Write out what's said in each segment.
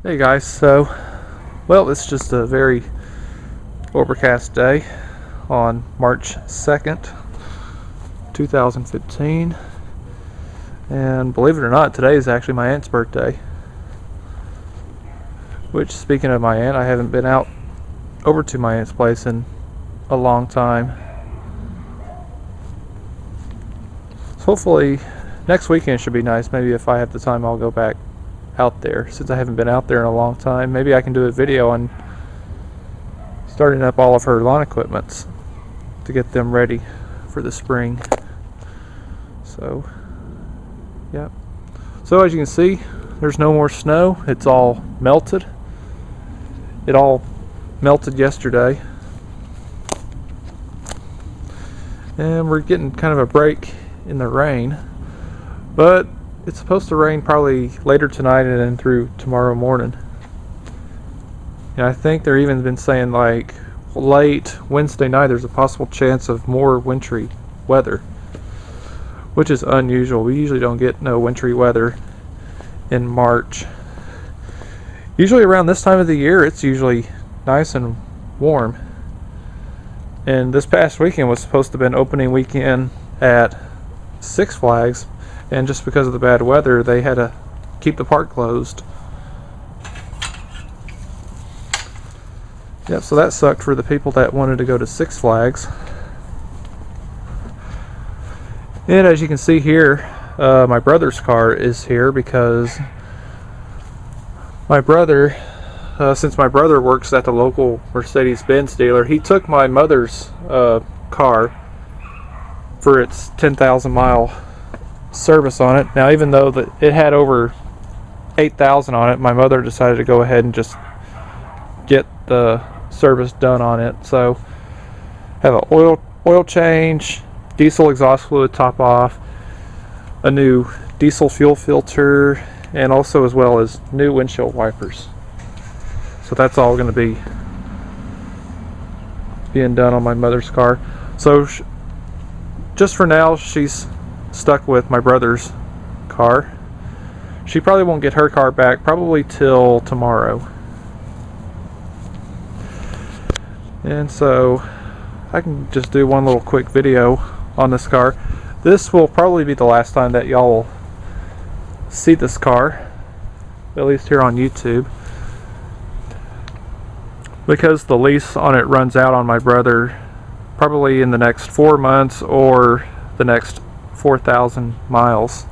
Hey guys, well, it's just a very overcast day on March 2nd, 2015, and believe it or not, today is actually my aunt's birthday. Which, speaking of my aunt, I haven't been out over to my aunt's place in a long time. So hopefully next weekend should be nice. Maybe if I have the time I'll go back out there, since I haven't been out there in a long time. Maybe I can do a video on starting up all of her lawn equipments to get them ready for the spring. So yeah, so as you can see, there's no more snow. It's all melted. It all melted yesterday, and we're getting kind of a break in the rain, but it's supposed to rain probably later tonight and then through tomorrow morning. And I think they're even been saying like late Wednesday night there's a possible chance of more wintry weather, which is unusual. We usually don't get no wintry weather in March. Usually around this time of the year it's usually nice and warm. And this past weekend was supposed to have been opening weekend at Six Flags, and just because of the bad weather they had to keep the park closed. Yep, so that sucked for the people that wanted to go to Six Flags. And as you can see here, my brother's car is here because my brother, since my brother works at the local Mercedes-Benz dealer, he took my mother's car for its 10,000 mile service on it. Now, even though that it had over 8,000 on it, my mother decided to go ahead and just get the service done on it. So have an oil change, diesel exhaust fluid top off, a new diesel fuel filter, and also as well as new windshield wipers. So that's all going to be being done on my mother's car. So just for now she's stuck with my brother's car. She probably won't get her car back probably till tomorrow. And so I can just do one little quick video on this car. This will probably be the last time that y'all will see this car, at least here on YouTube, because the lease on it runs out on my brother probably in the next 4 months or the next 4,000 miles.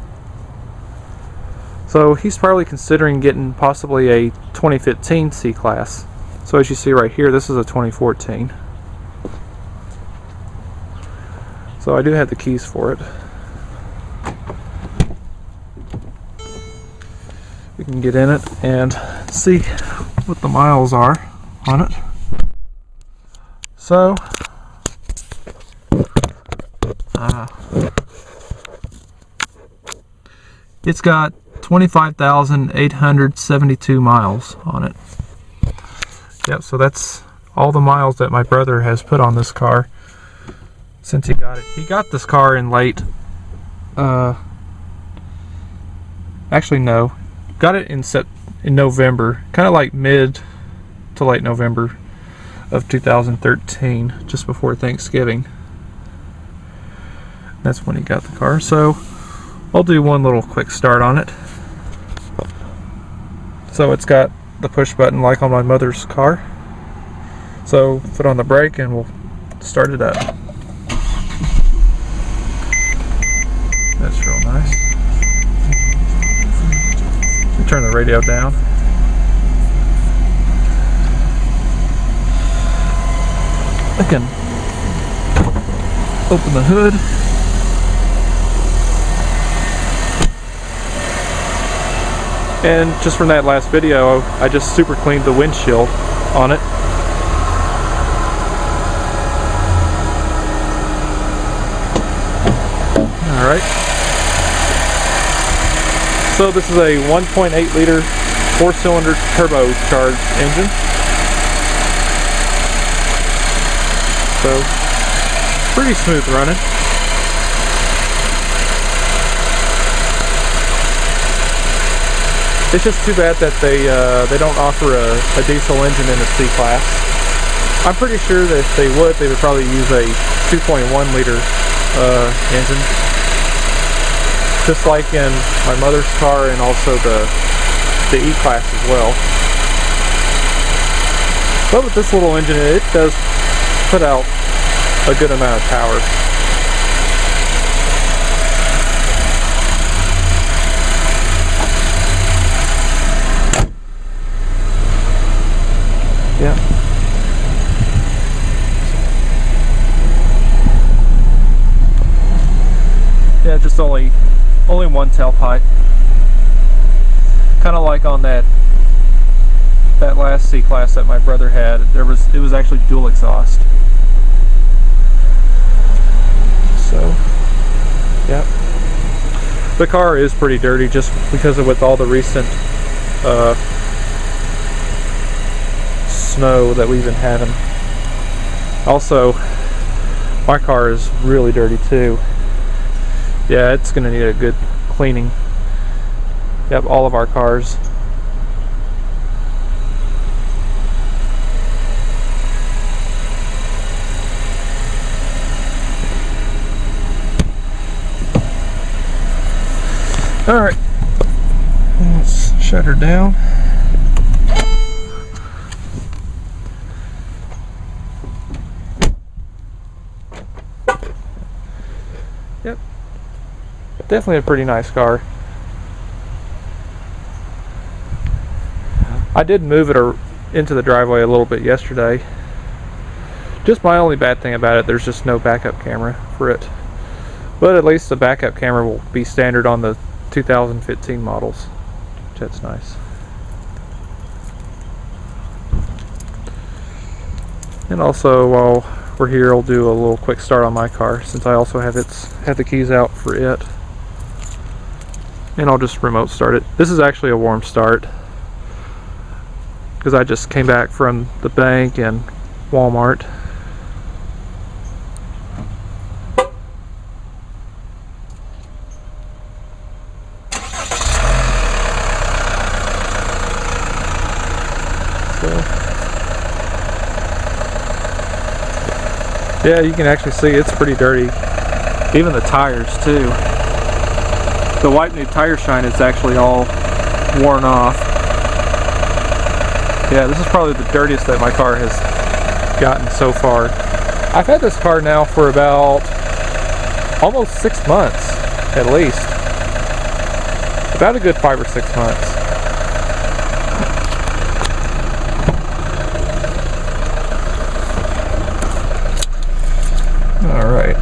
So he's probably considering getting possibly a 2015 C-Class. So as you see right here, this is a 2014. So I do have the keys for it. We can get in it and see what the miles are on it. So it's got 25,872 miles on it. Yep, so that's all the miles that my brother has put on this car since he got it. He got this car in late, actually no, got it in November, kind of like mid to late November of 2013, just before Thanksgiving. That's when he got the car. So I'll do one little quick start on it. So it's got the push button like on my mother's car. So put on the brake and we'll start it up. That's real nice. Let me turn the radio down. I can open the hood. And just from that last video, I just super cleaned the windshield on it. Alright. So this is a 1.8 liter 4-cylinder turbocharged engine. So pretty smooth running. It's just too bad that they don't offer a diesel engine in the C-Class. I'm pretty sure that if they would probably use a 2.1 liter engine, just like in my mother's car and also the E-Class as well. But with this little engine, it does put out a good amount of power. Yeah. Yeah, just only one tailpipe. Kind of like on that last C-Class that my brother had. It was actually dual exhaust. So, yeah. The car is pretty dirty just because of with all the recent snow that we've been having. Also, my car is really dirty too. Yeah, it's gonna need a good cleaning. Yep, all of our cars. Alright, let's shut her down. Yep, definitely a pretty nice car. I did move it into the driveway a little bit yesterday. Just my only bad thing about it, there's just no backup camera for it. But at least the backup camera will be standard on the 2015 models, which that's nice. And also, while we're here, I'll do a little quick start on my car since I also have the keys out for it. And I'll just remote start it. This is actually a warm start because I just came back from the bank and Walmart. Yeah, you can actually see it's pretty dirty. Even the tires too. The white new tire shine is actually all worn off. Yeah, this is probably the dirtiest that my car has gotten so far. I've had this car now for about almost 6 months, at least. About a good 5 or 6 months. Alright.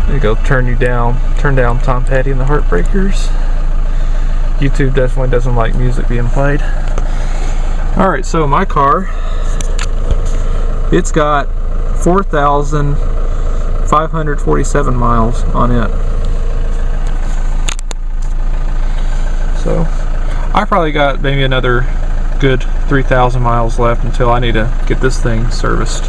There you go, turn down Tom Petty and the Heartbreakers. YouTube definitely doesn't like music being played. Alright, so my car, it's got 4,547 miles on it. So I probably got maybe another good 3,000 miles left until I need to get this thing serviced.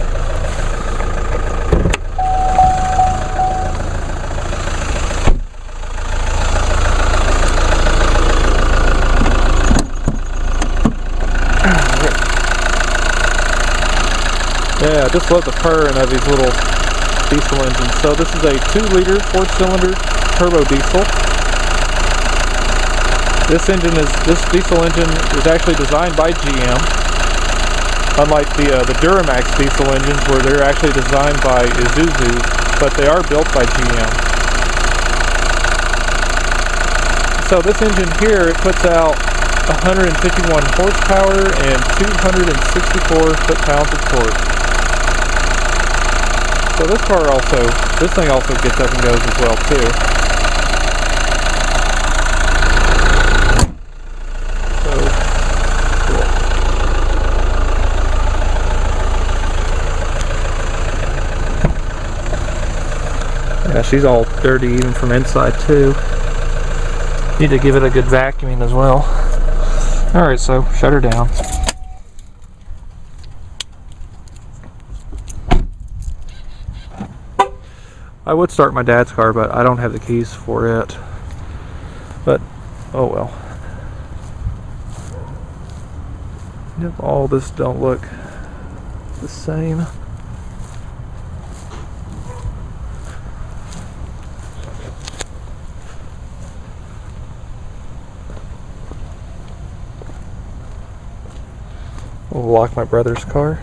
Yeah, I just love the purring of these little diesel engines. So this is a 2-liter 4-cylinder turbo diesel. This diesel engine is actually designed by GM, unlike the Duramax diesel engines where they're actually designed by Isuzu, but they are built by GM. So this engine here, it puts out 151 horsepower and 264 foot-pounds of torque. So this thing also gets up and goes as well too. Yeah, she's all dirty even from inside too. Need to give it a good vacuuming as well. Alright, so shut her down. I would start my dad's car, but I don't have the keys for it. But, oh well. If all this don't look the same. We'll lock my brother's car.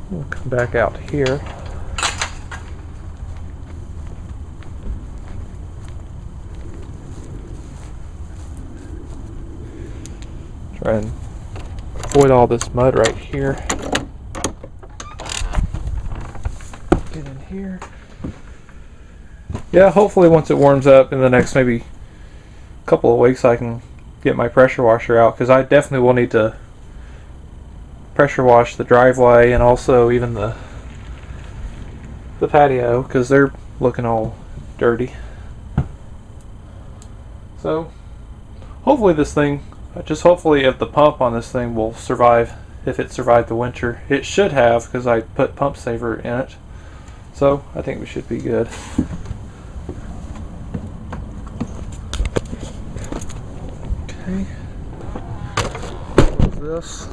We'll come back out here. Try and avoid all this mud right here. Get in here. Yeah, hopefully once it warms up in the next maybe couple of weeks I can get my pressure washer out, because I definitely will need to pressure wash the driveway and also even the patio, because they're looking all dirty. So hopefully this thing, just hopefully if the pump on this thing will survive, if it survived the winter. It should have, because I put pump saver in it, so I think we should be good. Okay. Close this.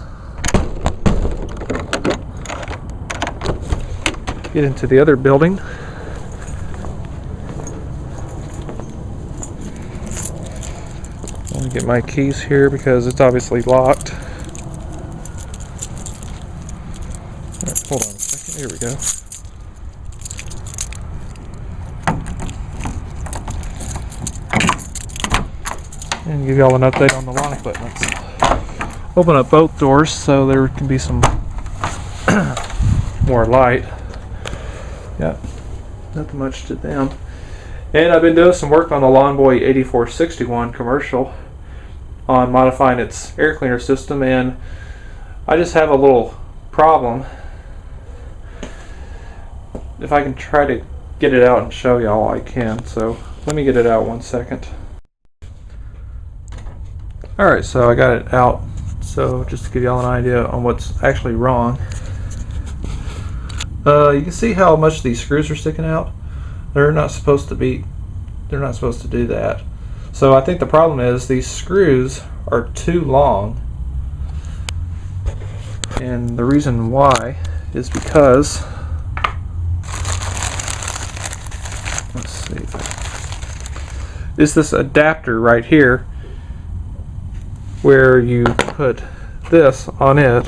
Get into the other building. Let me get my keys here because it's obviously locked. Right, hold on a second. Here we go. And give y'all an update on the lawn equipment. Open up both doors so there can be some more light. Yeah, nothing much to them. And I've been doing some work on the Lawn Boy 8461 commercial on modifying its air cleaner system, and I just have a little problem. If I can try to get it out and show y'all, I can. So let me get it out 1 second. Alright, so I got it out. So just to give y'all an idea on what's actually wrong. You can see how much these screws are sticking out. They're not supposed to do that. So I think the problem is these screws are too long. And the reason why is because, let's see, is this adapter right here where you put this on it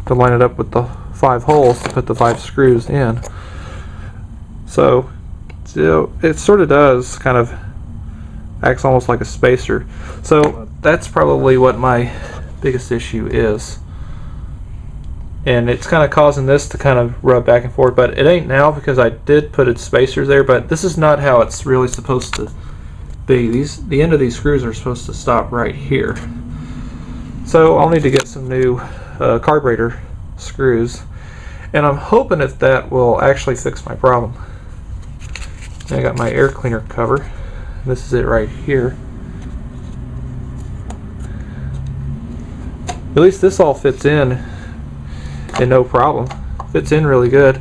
to line it up with the 5 holes to put the 5 screws in. So it sort of does kind of acts almost like a spacer. So that's probably what my biggest issue is, and it's kind of causing this to kind of rub back and forth, but it ain't now because I did put its spacers there. But this is not how it's really supposed to be. The end of these screws are supposed to stop right here. So I'll need to get some new carburetor screws, and I'm hoping if that will actually fix my problem. I got my air cleaner cover. This is it right here. At least this all fits in and no problem. Fits in really good.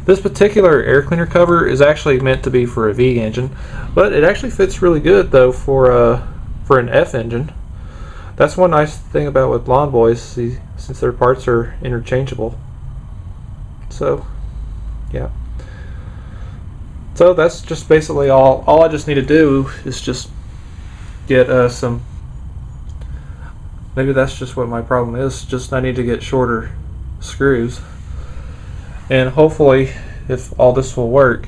This particular air cleaner cover is actually meant to be for a V engine, but it actually fits really good though for an F engine. That's one nice thing about with Lawn Boys, since their parts are interchangeable. So, yeah. So that's just basically all. All I just need to do is just get some. Maybe that's just what my problem is. Just I need to get shorter screws, and hopefully, if all this will work.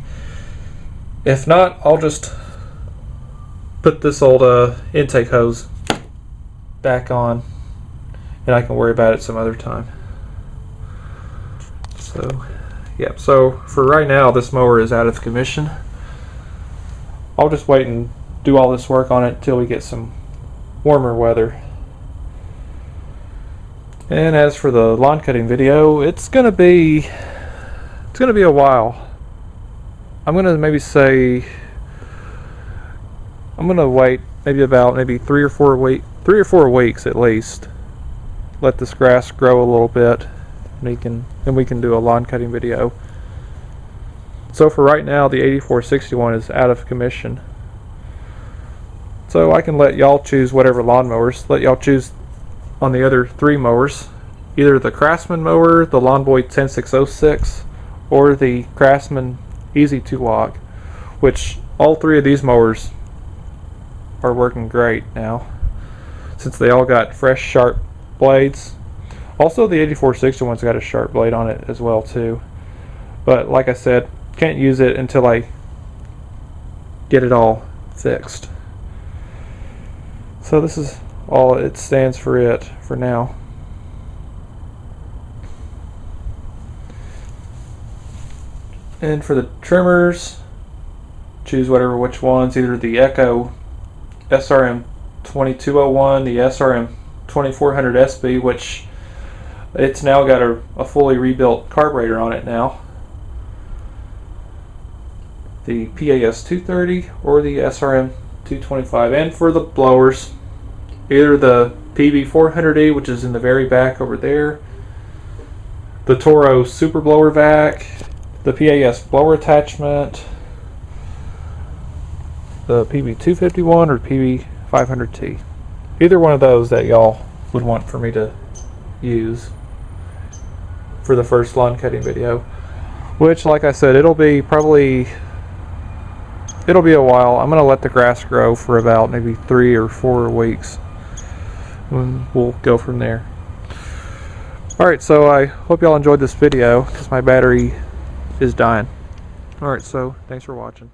If not, I'll just put this old intake hose back on, and I can worry about it some other time. So, yeah. So for right now, this mower is out of commission. I'll just wait and do all this work on it until we get some warmer weather. And as for the lawn cutting video, it's gonna be a while. I'm gonna wait maybe 3 or 4 weeks at least let this grass grow a little bit, and we can do a lawn cutting video. So for right now, the 8461 is out of commission. So I can let y'all choose whatever lawnmowers. Let y'all choose on the other 3 mowers, either the Craftsman mower, the Lawn Boy 10606, or the Craftsman Easy 2-Walk, which all 3 of these mowers are working great now, since they all got fresh, sharp blades. Also, the 8461's got a sharp blade on it as well too. But like I said, can't use it until I get it all fixed. So this is all it stands for now. And for the trimmers, choose which ones, either the Echo SRM 2201, the SRM 2400 SB, which it's now got a fully rebuilt carburetor on it now, the PAS 230 or the SRM 225. And for the blowers, either the PB 400E, which is in the very back over there, the Toro Super Blower Vac, the PAS blower attachment, the PB 251 or PB 500T. Either one of those that y'all would want for me to use for the first lawn cutting video, which, like I said, it'll be a while. I'm gonna let the grass grow for about maybe 3 or 4 weeks, and we'll go from there. Alright, so I hope y'all enjoyed this video, because my battery is dying. Alright, so thanks for watching.